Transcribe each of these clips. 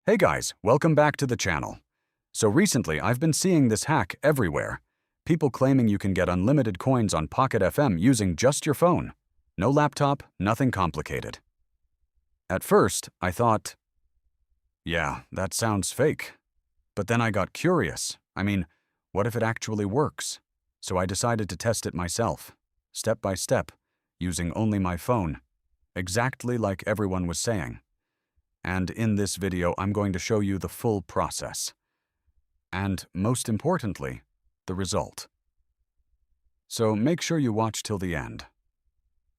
Hey guys, welcome back to the channel. So recently I've been seeing this hack everywhere. People claiming you can get unlimited coins on Pocket FM using just your phone. No laptop, nothing complicated. At first, I thought, yeah, that sounds fake. But then I got curious. What if it actually works? So I decided to test it myself, step by step, using only my phone, exactly like everyone was saying. And in this video, I'm going to show you the full process. And most importantly, the result. So make sure you watch till the end,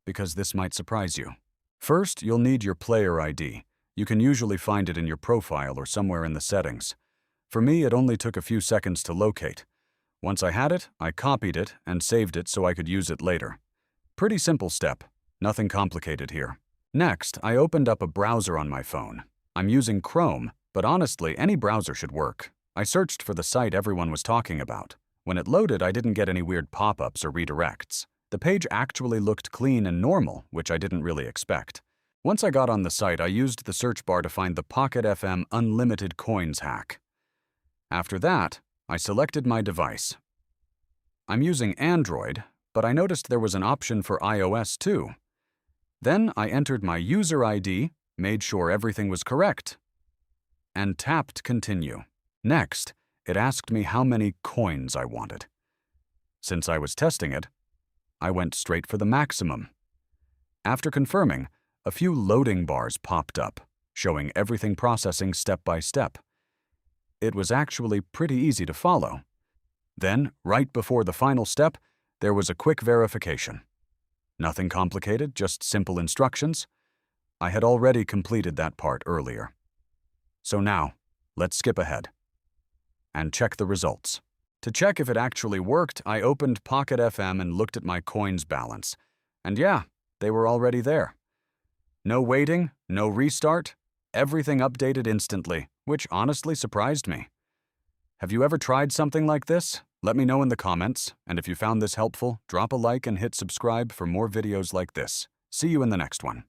because this might surprise you. First, you'll need your player ID. You can usually find it in your profile or somewhere in the settings. For me, it only took a few seconds to locate. Once I had it, I copied it and saved it so I could use it later. Pretty simple step, nothing complicated here. Next, I opened up a browser on my phone. I'm using Chrome, but honestly, any browser should work. I searched for the site everyone was talking about. When it loaded, I didn't get any weird pop-ups or redirects. The page actually looked clean and normal, which I didn't really expect. Once I got on the site, I used the search bar to find the Pocket FM Unlimited Coins hack. After that, I selected my device. I'm using Android, but I noticed there was an option for iOS too. Then I entered my user ID, made sure everything was correct, and tapped Continue. Next, it asked me how many coins I wanted. Since I was testing it, I went straight for the maximum. After confirming, a few loading bars popped up, showing everything processing step by step. It was actually pretty easy to follow. Then, right before the final step, there was a quick verification. Nothing complicated, just simple instructions. I had already completed that part earlier. So now, let's skip ahead and check the results. To check if it actually worked, I opened Pocket FM and looked at my coins balance. And yeah, they were already there. No waiting, no restart, everything updated instantly, which honestly surprised me. Have you ever tried something like this? Let me know in the comments, and if you found this helpful, drop a like and hit subscribe for more videos like this. See you in the next one.